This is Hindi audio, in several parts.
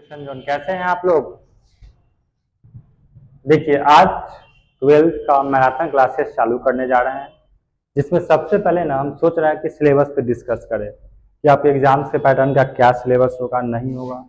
क्वेश्चन जोन कैसे हैं आप लोग। देखिए आज 12th का मैराथन क्लासेस चालू करने जा रहे हैं, जिसमें सबसे पहले ना हम सोच रहे हैं कि सिलेबस पे डिस्कस करें कि आपके एग्जाम्स के पैटर्न का क्या सिलेबस होगा नहीं होगा।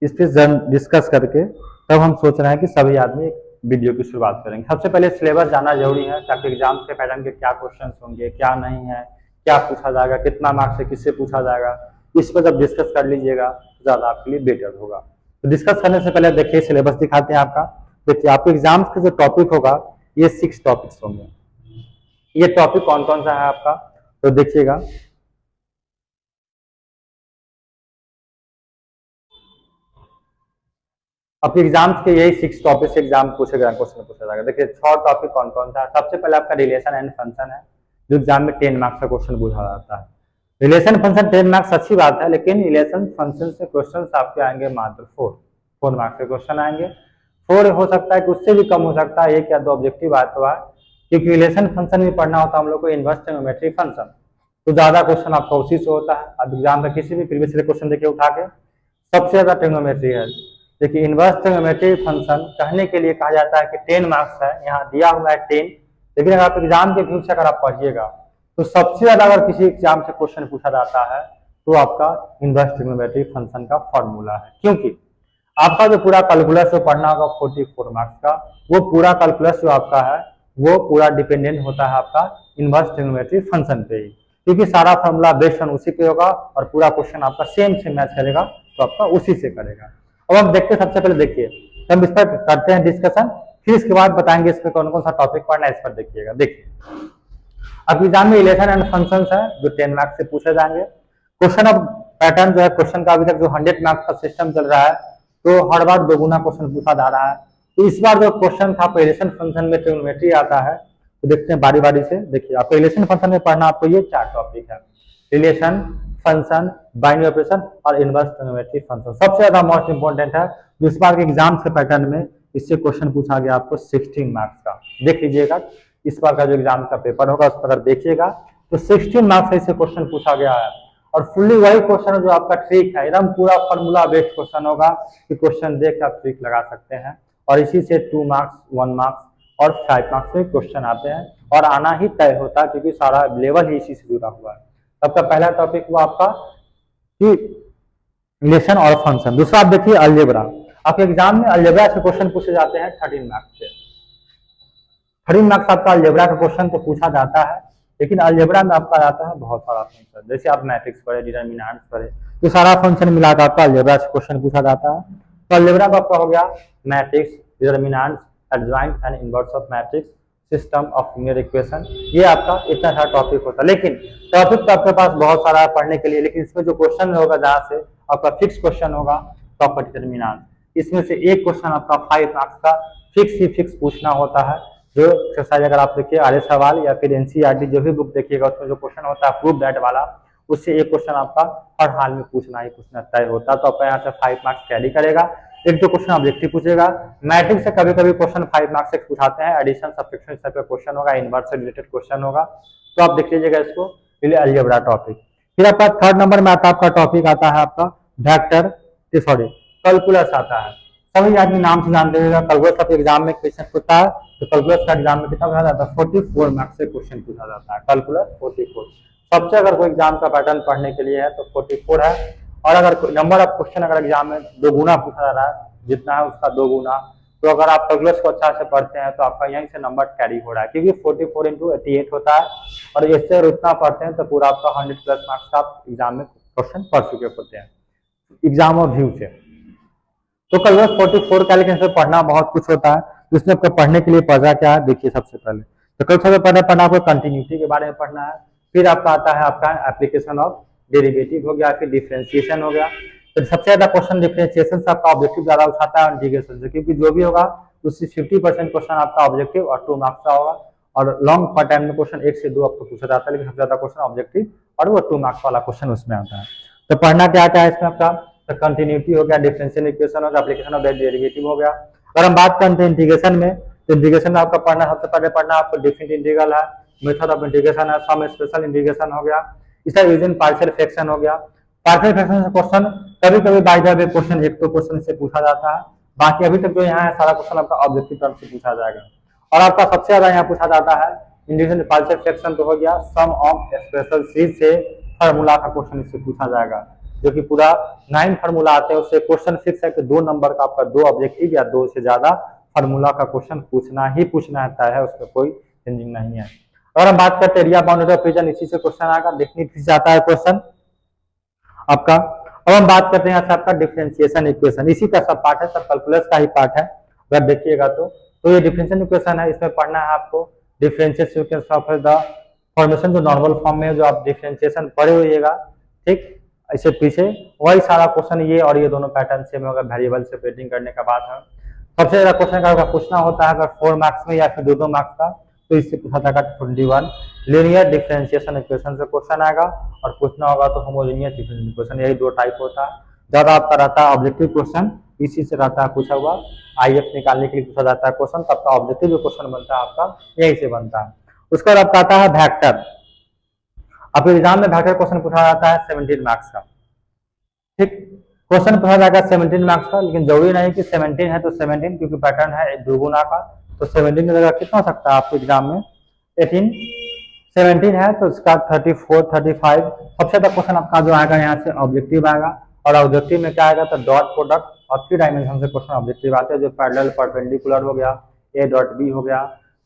इस पे डिस्कस करके तब हम सोच रहे हैं कि सभी आदमी एक वीडियो की शुरुआत करेंगे। सबसे पहले सिलेबस जाना जरूरी है ताकि एग्जाम्स के पैटर्न के क्या क्वेश्चन होंगे, क्या नहीं है, क्या पूछा जाएगा, कितना मार्क्स से किससे पूछा जाएगा, इस पर जब डिस्कस कर लीजिएगा तो ज़्यादा आपके लिए बेटर होगा। तो डिस्कस करने से पहले देखिए सिलेबस दिखाते हैं आपका। देखिए आपके एग्जाम्स का जो टॉपिक होगा ये 6 टॉपिक्स होंगे। ये टॉपिक कौन कौन सा है आपका, तो देखिएगा। आपके एग्जाम्स के यही 6 टॉपिक से एग्जाम क्वेश्चन पूछा जाएगा। देखिए 6 टॉपिक कौन कौन सा है। सबसे पहले आपका रिलेशन एंड फंक्शन है, जो एग्जाम में 10 मार्क्स का क्वेश्चन पूछा जाता है। रिलेशन फंक्शन 10 मार्क्स अच्छी बात है, लेकिन रिलेशन फंक्शन से क्वेश्चन आपके आएंगे मात्र 4 मार्क्स के क्वेश्चन आएंगे। 4 हो सकता है कि उससे भी कम हो सकता है, 1 या 2 ऑब्जेक्टिव आता है, क्योंकि रिलेशन फंक्शन भी पढ़ना होता है हम लोग को, इनवर्स ट्रिग्नोमेट्री फंक्शन, तो ज्यादा क्वेश्चन आपका उसी से होता है। अब एग्जाम में किसी भी प्रीवियस क्वेश्चन देखिए उठा के, सबसे ज्यादा ट्रिग्नोमेट्री है। देखिए इनवर्स ट्रिग्नोमेट्री फंक्शन कहने के लिए कहा जाता है कि 10 मार्क्स है, यहाँ दिया हुआ है 10, लेकिन अगर आप एग्जाम के व्यू से अगर आप पढ़िएगा तो सबसे ज्यादा अगर किसी एग्जाम से क्वेश्चन पूछा जाता है तो आपका इनवर्स ट्रिग्नोमेट्री फंक्शन का फॉर्मूला है। क्योंकि आपका जो पूरा कैलकुलस जो पढ़ना होगा 44 मार्क्स का, वो पूरा कैलकुलस जो आपका है वो पूरा डिपेंडेंट होता है आपका इनवर्स ट्रिग्नोमेट्री फंक्शन पे ही, क्योंकि सारा फॉर्मूला बेस्ड ऑन उसी पे होगा और पूरा क्वेश्चन आपका सेम से मैच करेगा तो आपका उसी से करेगा। अब हम देखते हैं, सबसे पहले देखिए हम इस पर करते हैं डिस्कशन, फिर इसके बाद बताएंगे इस पर कौन कौन सा टॉपिक पढ़ना है, इस पर देखिएगा। देखिए अब एग्जाम में रिलेशन एंड फंक्शंस है जो 10 मार्क्स से पूछे जाएंगे। क्वेश्चन अब पैटर्न जो है क्वेश्चन का अभी तक जो 100 मार्क्स का सिस्टम चल रहा है, तो हर बार दोगुना क्वेश्चन पूछा जा रहा है। तो इस बार जो क्वेश्चन था रिलेशन फंक्शन में ट्रिग्नोमेट्री आता है, तो देखते हैं बारी बारी से। देखिए आपको रिलेशन फंक्शन में पढ़ना आपको ये 4 टॉपिक है, रिलेशन, फंक्शन, बाइनरी ऑपरेशन और इनवर्स ट्रिग्नोमेट्री फंक्शन। सबसे ज्यादा मोस्ट इंपोर्टेंट है जो इस बार के एग्जाम के पैटर्न में इससे क्वेश्चन पूछा गया आपको 16 मार्क्स का। देख लीजिएगा इस बार का जो एग्जाम का पेपर होगा उस पर अगर देखिएगा तो 16 मार्क्स से इससे क्वेश्चन पूछा गया है, और फुल्ली वही क्वेश्चन जो आपका ट्रिक है, एकदम पूरा फॉर्मूला बेस्ड क्वेश्चन होगा कि क्वेश्चन देख आप ट्रिक लगा सकते हैं, और इसी से 2 मार्क्स, 1 मार्क्स और 5 मार्क्स में क्वेश्चन आते हैं, और आना ही तय होता है क्योंकि सारा लेवल ही इसी से जुड़ा हुआ है। आपका पहला टॉपिक हुआ आपका कि रिलेशन और फंक्शन। दूसरा आप देखिए अलजेब्रा। आपके एग्जाम में अलजेब्रा से क्वेश्चन पूछे जाते हैं 13 मार्क्स से। 13 मार्क्स आपका अलजेब्रा का क्वेश्चन तो पूछा जाता है, लेकिन अलजेब्रा में आपका आता है बहुत सारा फंक्शन। जैसे आप मैट्रिक्स पढ़े, डिटरमिनेंट्स पढ़े, तो सारा फंक्शन मिला के आपका अलजेब्रा से क्वेश्चन पूछा जाता है। तो अलजेब्रा का आपका हो गया matrix, determinants, adjoint and inverse of matrix, system of linear equation, ये आपका इतना सारा टॉपिक होता है। लेकिन टॉपिक तो आपके पास बहुत सारा है पढ़ने के लिए, लेकिन इसमें जो क्वेश्चन होगा जहाँ से आपका फिक्स क्वेश्चन होगा तो आपका डिटरमिनेंट, इसमें से एक क्वेश्चन आपका 5 मार्क्स का फिक्स पूछना होता है। जो एक्सरसाइज अगर आप देखिए आर्य सवाल या फिर एनसीईआरटी जो भी बुक देखिएगा उसमें जो क्वेश्चन होता है प्रूव दैट वाला, उससे एक क्वेश्चन आपका हर हाल में पूछना ही पूछना तय होता है। तो आपका यहाँ से 5 मार्क्स कैरी करेगा। 1-2 क्वेश्चन ऑब्जेक्टिव पूछेगा। मैट्रिक्स से कभी कभी क्वेश्चन 5 मार्क्स से पूछाते हैं, एडिशन सब्ट्रैक्शन इस टाइप का क्वेश्चन होगा, इनवर्स से रिलेटेड क्वेश्चन होगा, तो आप देख लीजिएगा इसको अलजेब्रा टॉपिक। फिर आपका 3rd नंबर में आता आपका टॉपिक आता है आपका वेक्टर, सॉरी कैलकुलस आता है। सभी आदमी नाम से जानते होगा कैलकुलस आपके एग्जाम में क्वेश्चन पूछता है, तो कैलकुलस का एग्जाम में कितना पूछा जाता है 44 मार्क्स से क्वेश्चन पूछा जाता है। कैलकुलस 44 सबसे अगर कोई एग्जाम का पैटर्न पढ़ने के लिए है तो 44 है, और अगर नंबर ऑफ क्वेश्चन अगर एग्जाम में 2 गुना पूछा जा रहा है, जितना है उसका 2 गुना, तो अगर आप कैलकुलस को अच्छा से पढ़ते हैं तो आपका यहीं से नंबर कैरी हो रहा है, क्योंकि 44 × 88 होता है, और इससे अगर उतना पढ़ते हैं तो पूरा आपका 100+ मार्क्स का आप एग्जाम में क्वेश्चन पढ़ चुके होते हैं एग्जाम और व्यू से। तो कैलकुलस 44 का, लेकिन इसमें पढ़ना बहुत कुछ होता है। इसमें आपको पढ़ने के लिए पढ़ा क्या है देखिए। सबसे पहले तो कैलकुलस में पढ़ना आपको कंटिन्यूटी के बारे में पढ़ना है, फिर आपका आता है आपका एप्लीकेशन ऑफ डेरिवेटिव हो गया, फिर डिफरेंशिएशन हो गया। तो सबसे ज्यादा क्वेश्चन डिफरेंशिएशन से आपका ऑब्जेक्टिव ज्यादा उठाता है इंटीग्रेशन से, क्योंकि जो भी होगा उससे 50% क्वेश्चन आपका ऑब्जेक्टिव और 2 मार्क्स का होगा, और लॉन्ग पर टाइम में क्वेश्चन 1 से 2 आपको पूछा जाता है, लेकिन सबसे ज्यादा क्वेश्चन ऑब्जेक्टिव और वो 2 मार्क्स वाला क्वेश्चन उसमें आता है। तो पढ़ना क्या क्या है इसमें आपका, तो कंटिन्यूटी हो गया, डिफरेंशियल इक्वेशन हो गया, एप्लीकेशन ऑफ डेरिवेटिव हो गया। अगर हम बात करते हैं इंटीग्रेशन में, तो इंटीग्रेशन में आपका पढ़ना सबसे पहले पढ़ना आपको डेफिनेट इंटीग्रल है, मेथड ऑफ इंटीग्रेशन है, सम स्पेशल इंटीग्रेशन हो गया, इसका यूजिंग पार्शियल फ्रैक्शन हो गया, पार्शियल फ्रैक्शन से क्वेश्चन कभी कभी बाय द वे क्वेश्चन एक तो क्वेश्चन से पूछा जाता है, बाकी अभी तक जो यहाँ है सारा क्वेश्चन आपका ऑब्जेक्टिव टर्म से पूछा जाएगा। और आपका सबसे ज्यादा यहाँ पूछा जाता है इंडिविजुअल पार्शियल फ्रैक्शन तो हो गया, सम ऑफ स्पेशल सीरीज से फार्मूला का क्वेश्चन इससे पूछा जाएगा, जो कि पूरा 9 फार्मूला आते हैं, उससे क्वेश्चन फिक्स है कि 2 नंबर का आपका 2 ऑब्जेक्टिव या 2 से ज्यादा फार्मूला का क्वेश्चन पूछना ही पूछना है, उसमें कोई चेंजिंग नहीं है। अगर हम बात करते हैं एरिया बाउंड्री ऑफ रीजन, इसी से क्वेश्चन आएगा, डेफिनेटली जाता है क्वेश्चन आपका। अब हम बात करते हैं आपका डिफरेंशिएशन इक्वेशन, इसी का सब पार्ट है, सब कैलकुलस का ही पार्ट है। अगर देखिएगा तो ये डिफरेंशियल इक्वेशन है, इसमें पढ़ना है आपको डिफरेंशियल ऑफ द फॉर्मेशन, जो नॉर्मल फॉर्म में जो आप डिफरेंशिएशन पढ़े होइएगा, ठीक। इससे पीछे वही सारा क्वेश्चन ये और ये दोनों पैटर्न सेम होगा, वेरिएबल सेपरेटिंग करने का बात है। सबसे ज्यादा क्वेश्चन का पूछना होता है अगर 4 मार्क्स में या फिर 2 मार्क्स का, तो इससे पूछा जाएगा 21 लीनियर डिफरेंशिएशन इक्वेशन से क्वेश्चन आएगा, और पूछना होगा तो होमोजेनियस डिफरेंशियल इक्वेशन, यही 2 टाइप होता है। ज्यादा आपका रहता है ऑब्जेक्टिव क्वेश्चन, इसी से रहता है पूछा हुआ, आईएफ निकालने के लिए पूछा जाता है क्वेश्चन, तब का ऑब्जेक्टिव जो क्वेश्चन बनता है आपका यही से बनता है। उसके बाद आपका आता है वेक्टर, आपके एग्जाम में वेक्टर क्वेश्चन पूछा जाता है 17 मार्क्स का, ठीक। क्वेश्चन पूछा जाएगा 17 मार्क्स का, लेकिन जरूरी नहीं कि 17 है तो 17, क्योंकि पैटर्न है दुगुना का, तो 17 की जगह कितना हो सकता है आपके एग्जाम में 18, 17 है तो इसका 34, 35। सबसे ज्यादा क्वेश्चन आपका जो आएगा यहाँ से ऑब्जेक्टिव आएगा, और ऑब्जेक्टिव में क्या आएगा तो डॉट प्रोडक्ट और 3 डायमेंशन से क्वेश्चन ऑब्जेक्टिव आते हैं, जो पैरेलल परपेंडिकुलर हो गया, ए डॉट बी हो गया,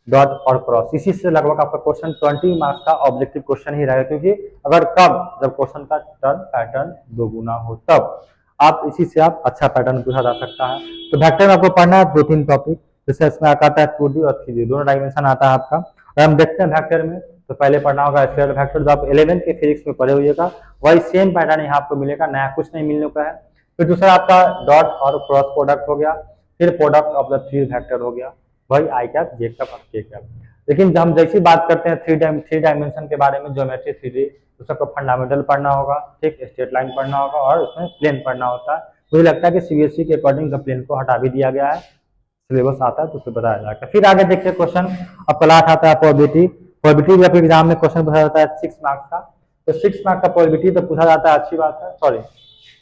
डॉट और क्रॉस, इसी से लगभग आपका क्वेश्चन 20 मार्क्स का ऑब्जेक्टिव क्वेश्चन ही रहेगा, क्योंकि अगर कब जब क्वेश्चन का टर्न पैटर्न दोगुना हो तब आप इसी से आप अच्छा पैटर्न पूछा जा सकता है। तो वेक्टर में आपको पढ़ना है 2-3 टॉपिक, जैसे इसमें आता है 2D और 3D दोनों डायमेंशन आता है आपका। अगर हम देखते हैं वेक्टर में तो पहले पढ़ना होगा स्केलर वेक्टर, जो आप 11th के फिजिक्स में पढ़े हुएगा, वही सेम पैटर्न यहाँ आपको मिलेगा, नया कुछ नहीं मिलने का है। फिर दूसरा आपका डॉट और क्रॉस प्रोडक्ट हो गया, फिर प्रोडक्ट ऑफ द 3 वेक्टर हो गया, वही आई कैप जे कैप और के कैप। लेकिन हम जैसी बात करते हैं 3 डायमेंशन के बारे में, ज्योमेट्री 3D, तो सबको फंडामेंटल पढ़ना होगा, ठीक, स्ट्रेट लाइन पढ़ना होगा और उसमें प्लेन पढ़ना होता है। मुझे लगता है कि सीबीएसई के अकॉर्डिंग द प्लेन को हटा भी दिया गया है, सिलेबस आता है तो उसमें बताया जाएगा। फिर आगे देखिए क्वेश्चन, अब क्लास आता है प्रोबेबिलिटी। प्रोबेबिलिटी भी आपके एग्जाम में क्वेश्चन पूछा जाता है 6 मार्क्स का, तो 6 मार्क्स का प्रोबेबिलिटी तो पूछा जाता है, अच्छी बात है, सॉरी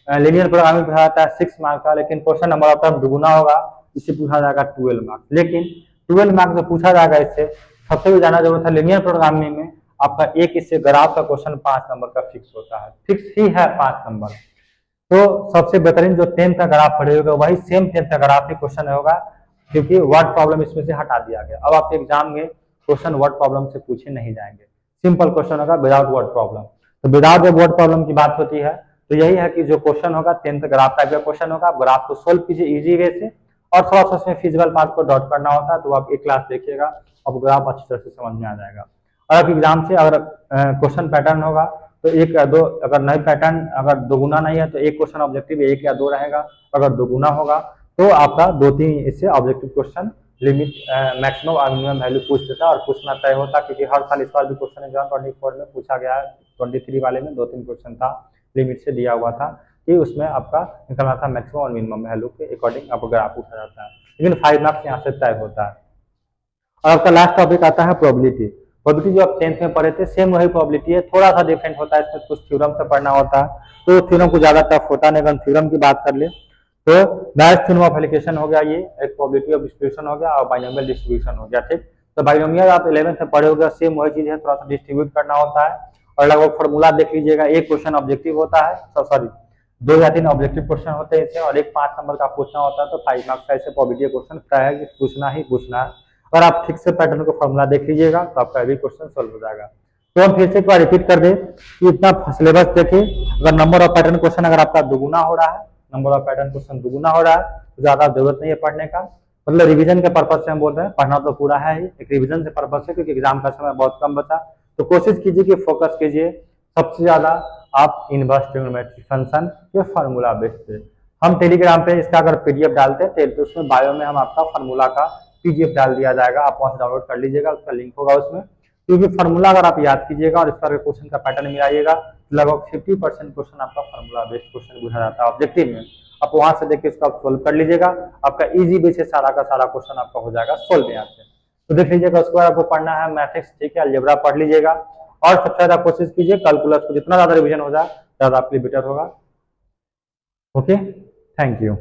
लीनियर प्रोग्रामिंग पूछा जाता है 6 मार्क्स का, लेकिन क्वेश्चन नंबर ऑफ टर्म दुगुना होगा, इससे पूछा जाएगा 12 मार्क्स। लेकिन 12 मार्क्स जो पूछा जाएगा इससे सबसे भी जाना जरूरत है, लीनियर प्रोग्रामिंग में आपका एक इससे ग्राफ का क्वेश्चन 5 नंबर का फिक्स होता है, फिक्स ही है 5 नंबर। तो सबसे बेहतरीन जो 10th का ग्राफ पढ़े होगा वही सेम 10th का ग्राफ ही क्वेश्चन होगा, क्योंकि वर्ड प्रॉब्लम इसमें से हटा दिया गया। अब आपके एग्जाम में क्वेश्चन वर्ड प्रॉब्लम से पूछे नहीं जाएंगे, सिंपल क्वेश्चन होगा विदाउट वर्ड प्रॉब्लम। तो विदाउट जब वर्ड प्रॉब्लम की बात होती है तो यही है कि जो क्वेश्चन होगा 10th ग्राफ टाइप का क्वेश्चन होगा, ग्राफ को सोल्व कीजिए इजी वे से, और थोड़ा सा उसमें फिजिकल पार्ट को डॉट करना होता है, तो आप एक क्लास देखिएगा आपको ग्राफ अच्छी तरह से समझ में आ जाएगा। और आप एग्जाम से अगर क्वेश्चन पैटर्न होगा तो 1 या 2, अगर नए पैटर्न अगर दोगुना नहीं है तो एक क्वेश्चन ऑब्जेक्टिव 1 या 2 रहेगा, अगर दोगुना होगा तो आपका 2-3 इससे ऑब्जेक्टिव क्वेश्चन लिमिट मैक्सिमम और मिनिमम वैल्यू पूछ देता है और पूछना तय होता, क्योंकि हर साल इस बार भी क्वेश्चन एग्जाम 24 में पूछा गया है, 23 वाले में 2-3 क्वेश्चन था, लिमिट से दिया हुआ था कि उसमें आपका निकलना था मैक्सिमम और मिनिमम वैल्यू के अकॉर्डिंग आपको ग्राफ पूछा जाता है, लेकिन 5 मार्क्स यहाँ से तय होता है। और आपका लास्ट टॉपिक आता है प्रोबेबिलिटी। प्रोबेबिलिटी जो आप 10th में पढ़े थे सेम वही प्रोबेबिलिटी है, थोड़ा सा डिफरेंट होता है, इसमें कुछ थ्योरम से पढ़ना होता है, तो थ्योरम को ज्यादा टफ होता है। अगर थ्योरम की बात कर ले तो बैच थ्योरम ऑफ एलोकेशन हो गया, ये एक प्रोबेबिलिटी ऑफ डिस्ट्रीब्यूशन हो गया, और बाइनोमियल डिस्ट्रीब्यूशन हो गया, ठीक। तो बाइनोमियल आप 11th में पढ़े होगा, सेम वही चीज है, थोड़ा सा डिस्ट्रीब्यूट करना होता है, और लगभग फॉर्मूला देख लीजिएगा, एक क्वेश्चन ऑब्जेक्टिव होता है, सॉरी 2 या 3 ऑब्जेक्टिव क्वेश्चन होते हैं इससे, और एक 5 नंबर का पूछना होता है, तो 5 मार्क्स का ऐसे प्रोबेबिलिटी क्वेश्चन प्राय है कि पूछना ही पूछना है। अगर आप ठीक से पैटर्न को फॉर्मूला देख लीजिएगा तो आपका भी क्वेश्चन सॉल्व हो जाएगा। तो हम फिर से एक बार रिपीट कर दें कि इतना सिलेबस देखिए, अगर नंबर ऑफ पैटर्न क्वेश्चन अगर आपका दुगुना हो रहा है, नंबर ऑफ पैटर्न क्वेश्चन दुगुना हो रहा है, तो ज्यादा जरूरत नहीं है पढ़ने का, मतलब रिवीजन के पर्पज से हम बोल रहे हैं, पढ़ना तो पूरा है ही, एक रिवीजन से पर्पज से, क्योंकि एग्जाम का समय बहुत कम बचा, तो कोशिश कीजिए कि फोकस कीजिए सबसे ज्यादा आप इनवर्स ट्रिग्नोमेट्रिक फंक्शन के फार्मूला बेस्ड पे। हम टेलीग्राम पे इसका अगर पीडीएफ डालते हैं तो उसमें बायो में हम आपका फार्मूला का पीडीएफ डाल दिया जाएगा, आप वहां से डाउनलोड कर लीजिएगा, उसका लिंक होगा उसमें, क्योंकि फार्मूला अगर आप याद कीजिएगा और इस पर क्वेश्चन का पैटर्न मिलाइएगा, लगभग 50% क्वेश्चन आपका फार्मूला बेस्ड क्वेश्चन पूछा जाता है ऑब्जेक्टिव में। आप वहां से देखिए इसको आप सोल्व कर लीजिएगा, आपका इजी वे से सारा का सारा क्वेश्चन आपका हो जाएगा सोल्व यहाँ से। तो देख लीजिएगा, उसके बाद आपको पढ़ना है मैट्रिक्स, ठीक है, अलजेब्रा पढ़ लीजिएगा, और सबसे ज्यादा कोशिश कीजिए कैलकुलस को जितना ज्यादा रिवीजन हो जाए ज़्यादा आपके लिए बेटर होगा। Okay, thank you.